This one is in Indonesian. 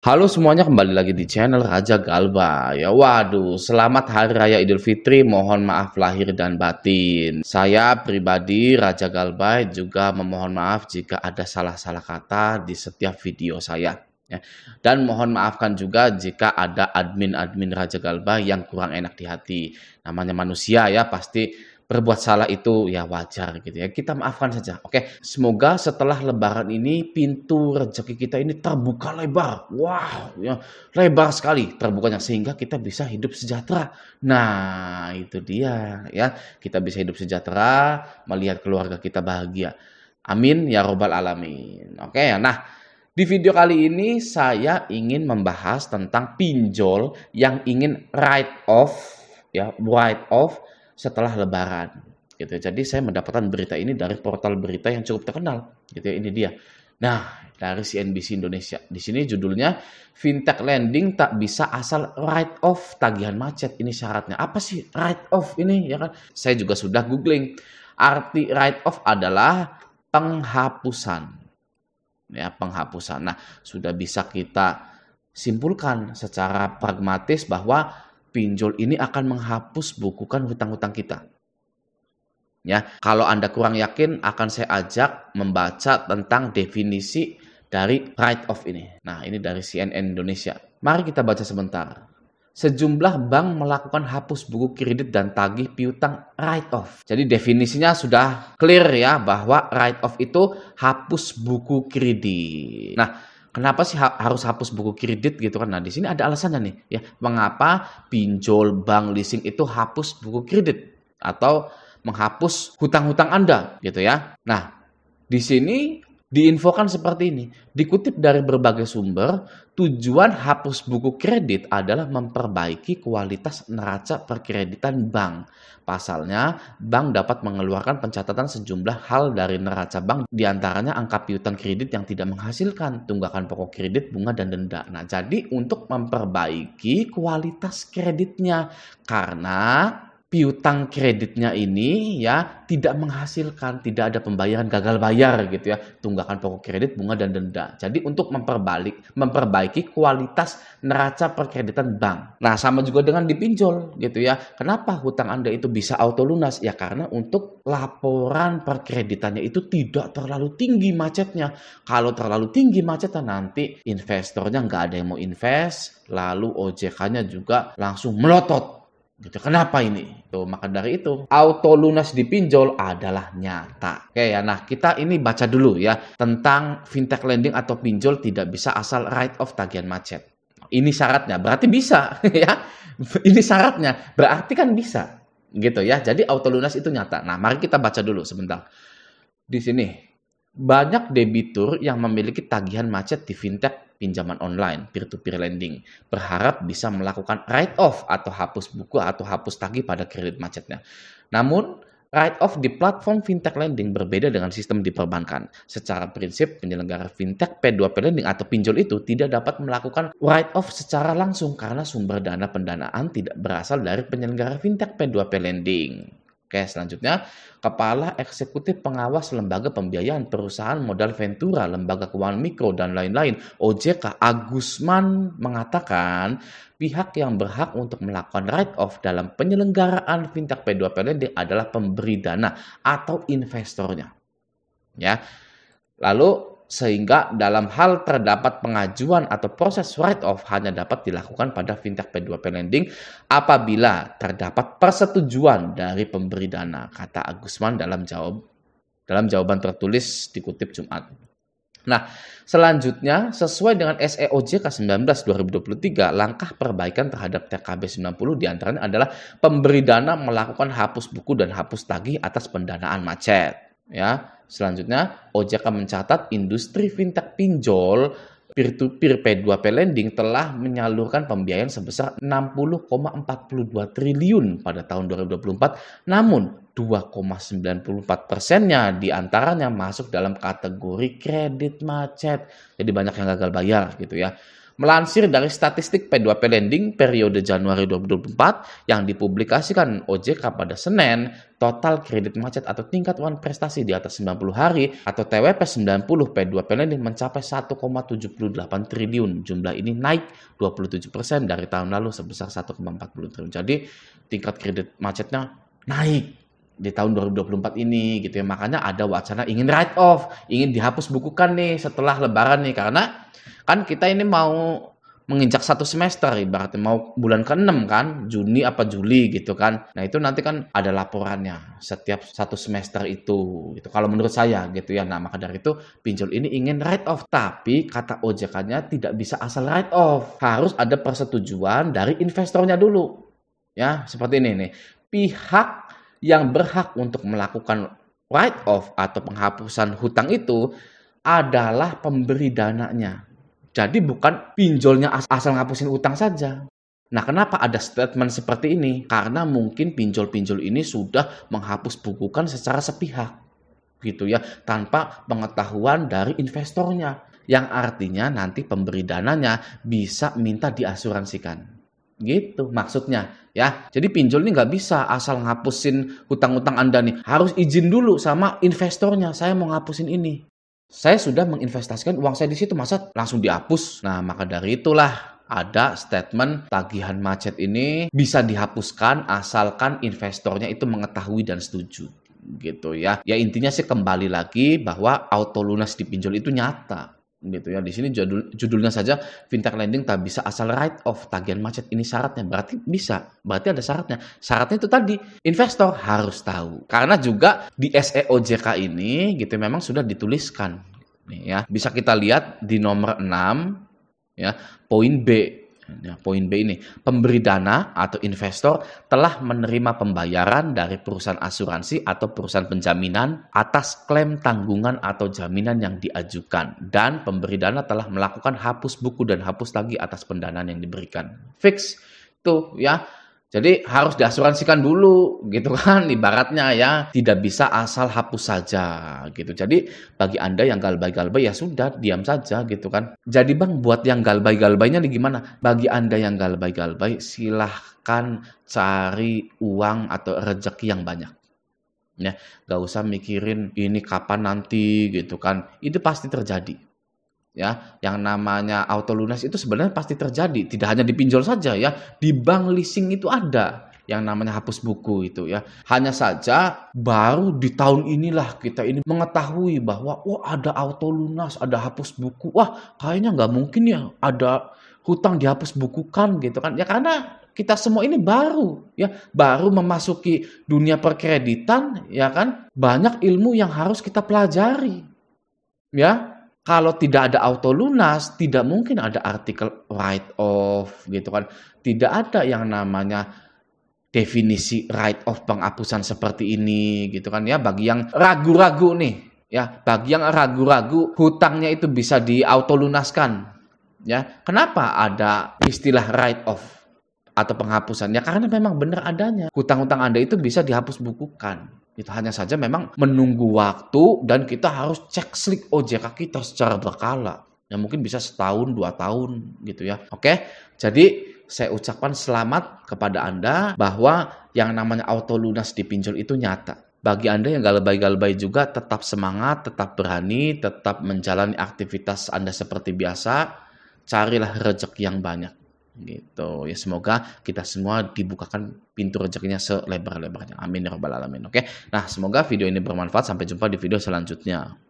Halo semuanya, kembali lagi di channel Raja Galba. Ya waduh, selamat Hari Raya Idul Fitri, mohon maaf lahir dan batin. Saya pribadi Raja Galba juga memohon maaf jika ada salah-salah kata di setiap video saya. Ya. Dan mohon maafkan juga jika ada admin-admin Raja Galba yang kurang enak di hati. Namanya manusia ya, pasti berbuat salah itu ya wajar gitu ya. Kita maafkan saja. Oke, semoga setelah lebaran ini pintu rezeki kita ini terbuka lebar. Wow, ya lebar sekali terbukanya sehingga kita bisa hidup sejahtera. Nah, itu dia ya. Kita bisa hidup sejahtera, melihat keluarga kita bahagia. Amin ya robbal alamin. Oke ya. Nah, di video kali ini saya ingin membahas tentang pinjol yang ingin write off ya, write off setelah lebaran gitu. Jadi saya mendapatkan berita ini dari portal berita yang cukup terkenal gitu ya, ini dia. Nah, dari CNBC Indonesia. Di sini judulnya Fintech Lending tak bisa asal write off tagihan macet. Ini syaratnya. Apa sih write off ini ya kan? Saya juga sudah googling. Arti write off adalah penghapusan. Ya, penghapusan. Nah, sudah bisa kita simpulkan secara pragmatis bahwa pinjol ini akan menghapus bukukan hutang-hutang kita. Ya, kalau Anda kurang yakin, akan saya ajak membaca tentang definisi dari write off ini. Nah, ini dari CNN Indonesia. Mari kita baca sebentar. Sejumlah bank melakukan hapus buku kredit dan tagih piutang write off. Jadi definisinya sudah clear ya, bahwa write off itu hapus buku kredit. Nah, kenapa sih harus hapus buku kredit gitu kan? Nah, di sini ada alasannya nih ya. Mengapa pinjol bank leasing itu hapus buku kredit atau menghapus hutang-hutang Anda gitu ya. Nah, di sini diinfokan seperti ini. Dikutip dari berbagai sumber, tujuan hapus buku kredit adalah memperbaiki kualitas neraca perkreditan bank. Pasalnya, bank dapat mengeluarkan pencatatan sejumlah hal dari neraca bank, diantaranya angka piutang kredit yang tidak menghasilkan, tunggakan pokok kredit, bunga, dan denda. Nah, jadi untuk memperbaiki kualitas kreditnya, karena piutang kreditnya ini ya tidak menghasilkan, tidak ada pembayaran, gagal bayar gitu ya, tunggakan pokok kredit, bunga, dan denda. Jadi untuk memperbaiki kualitas neraca perkreditan bank. Nah, sama juga dengan dipinjol gitu ya. Kenapa hutang Anda itu bisa auto lunas? Ya karena untuk laporan perkreditannya itu tidak terlalu tinggi macetnya. Kalau terlalu tinggi macetnya, nanti investornya nggak ada yang mau invest, lalu OJK-nya juga langsung melotot. Gitu. Kenapa ini? Tuh, maka dari itu, auto lunas di pinjol adalah nyata. Oke ya, nah kita ini baca dulu ya tentang fintech lending atau pinjol tidak bisa asal write off tagihan macet. Ini syaratnya, berarti bisa ya. Ini syaratnya, berarti kan bisa. Gitu ya. Jadi auto lunas itu nyata. Nah, mari kita baca dulu sebentar. Di sini, banyak debitur yang memiliki tagihan macet di fintech pinjaman online, peer-to-peer lending, berharap bisa melakukan write-off atau hapus buku atau hapus tagih pada kredit macetnya. Namun, write-off di platform fintech lending berbeda dengan sistem di perbankan. Secara prinsip, penyelenggara fintech P2P lending atau pinjol itu tidak dapat melakukan write-off secara langsung karena sumber dana pendanaan tidak berasal dari penyelenggara fintech P2P lending. Oke, selanjutnya, Kepala Eksekutif Pengawas Lembaga Pembiayaan Perusahaan Modal Ventura, Lembaga Keuangan Mikro, dan lain-lain, OJK, Agusman mengatakan pihak yang berhak untuk melakukan write-off dalam penyelenggaraan fintech P2P lending adalah pemberi dana atau investornya. Ya, lalu sehingga dalam hal terdapat pengajuan atau proses write-off hanya dapat dilakukan pada fintech P2P lending apabila terdapat persetujuan dari pemberi dana, kata Agusman dalam jawaban tertulis dikutip Jumat. Nah, selanjutnya sesuai dengan SEOJK 19 2023, langkah perbaikan terhadap TKB 90 diantaranya adalah pemberi dana melakukan hapus buku dan hapus tagih atas pendanaan macet. Ya, selanjutnya OJK mencatat industri fintech pinjol peer-to-peer P2P lending telah menyalurkan pembiayaan sebesar 60,42 triliun pada tahun 2024, namun 2,94%-nya diantaranya masuk dalam kategori kredit macet. Jadi banyak yang gagal bayar gitu ya. Melansir dari statistik P2P Lending periode Januari 2024 yang dipublikasikan OJK pada Senin, total kredit macet atau tingkat wan prestasi di atas 90 hari atau TWP 90 P2P Lending mencapai 1,78 triliun. Jumlah ini naik 27% dari tahun lalu sebesar 1,40 triliun. Jadi tingkat kredit macetnya naik di tahun 2024 ini gitu ya. Makanya ada wacana ingin write off, ingin dihapus bukukan nih setelah lebaran nih, karena kan kita ini mau menginjak satu semester, ibaratnya mau bulan ke-6 kan, Juni apa Juli gitu kan. Nah itu nanti kan ada laporannya setiap satu semester itu gitu. Kalau menurut saya gitu ya. Nah maka dari itu pinjol ini ingin write off, tapi kata OJK-nya tidak bisa asal write off, harus ada persetujuan dari investornya dulu. Ya seperti ini nih, pihak yang berhak untuk melakukan write off atau penghapusan hutang itu adalah pemberi dananya. Jadi bukan pinjolnya asal ngapusin utang saja. Nah, kenapa ada statement seperti ini? Karena mungkin pinjol-pinjol ini sudah menghapus bukukan secara sepihak, gitu ya, tanpa pengetahuan dari investornya. Yang artinya nanti pemberi dananya bisa minta diasuransikan. Gitu maksudnya ya. Jadi pinjol ini nggak bisa asal ngapusin hutang-hutang Anda nih. Harus izin dulu sama investornya. Saya mau ngapusin ini. Saya sudah menginvestasikan uang saya di situ, masa langsung dihapus? Nah, maka dari itulah ada statement tagihan macet ini bisa dihapuskan asalkan investornya itu mengetahui dan setuju. Gitu ya. Ya intinya sih kembali lagi bahwa auto lunas di pinjol itu nyata. Gitu ya. Di sini judulnya saja fintech lending tak bisa asal write off tagihan macet, ini syaratnya. Berarti bisa, berarti ada syaratnya. Syaratnya itu tadi investor harus tahu, karena juga di SEOJK ini gitu memang sudah dituliskan nih ya. Bisa kita lihat di nomor 6 ya, poin B. Ya, poin B ini, pemberi dana atau investor telah menerima pembayaran dari perusahaan asuransi atau perusahaan penjaminan atas klaim tanggungan atau jaminan yang diajukan, dan pemberi dana telah melakukan hapus buku dan hapus tagih atas pendanaan yang diberikan. Fix tuh ya. Jadi harus diasuransikan dulu gitu kan, ibaratnya ya, tidak bisa asal hapus saja gitu. Jadi bagi Anda yang galbay-galbay ya sudah diam saja gitu kan. Jadi Bang, buat yang galbay-galbaynya nih gimana? Bagi Anda yang galbay-galbay silahkan cari uang atau rezeki yang banyak. Ya, gak usah mikirin ini kapan nanti gitu kan. Itu pasti terjadi. Ya, yang namanya auto lunas itu sebenarnya pasti terjadi, tidak hanya di pinjol saja ya, di bank leasing itu ada yang namanya hapus buku itu ya. Hanya saja baru di tahun inilah kita ini mengetahui bahwa wah ada auto lunas, ada hapus buku. Wah, kayaknya nggak mungkin ya ada hutang dihapus bukukan gitu kan. Ya karena kita semua ini baru ya, baru memasuki dunia perkreditan ya kan. Banyak ilmu yang harus kita pelajari. Ya. Kalau tidak ada auto lunas, tidak mungkin ada artikel write off gitu kan. Tidak ada yang namanya definisi write off penghapusan seperti ini gitu kan ya. Bagi yang ragu-ragu nih ya, bagi yang ragu-ragu hutangnya itu bisa di auto lunaskan ya. Kenapa ada istilah write off atau penghapusan? Ya karena memang benar adanya. Hutang-hutang Anda itu bisa dihapus bukukan. Itu hanya saja memang menunggu waktu dan kita harus cek slik OJK kita secara berkala. Ya mungkin bisa setahun, 2 tahun gitu ya. Oke, jadi saya ucapkan selamat kepada Anda bahwa yang namanya auto lunas di pinjol itu nyata. Bagi Anda yang galbay-galbay juga tetap semangat, tetap berani, tetap menjalani aktivitas Anda seperti biasa. Carilah rezeki yang banyak. Gitu ya, semoga kita semua dibukakan pintu rezekinya selebar-lebarnya, amin ya rabbal alamin. Oke, nah semoga video ini bermanfaat, sampai jumpa di video selanjutnya.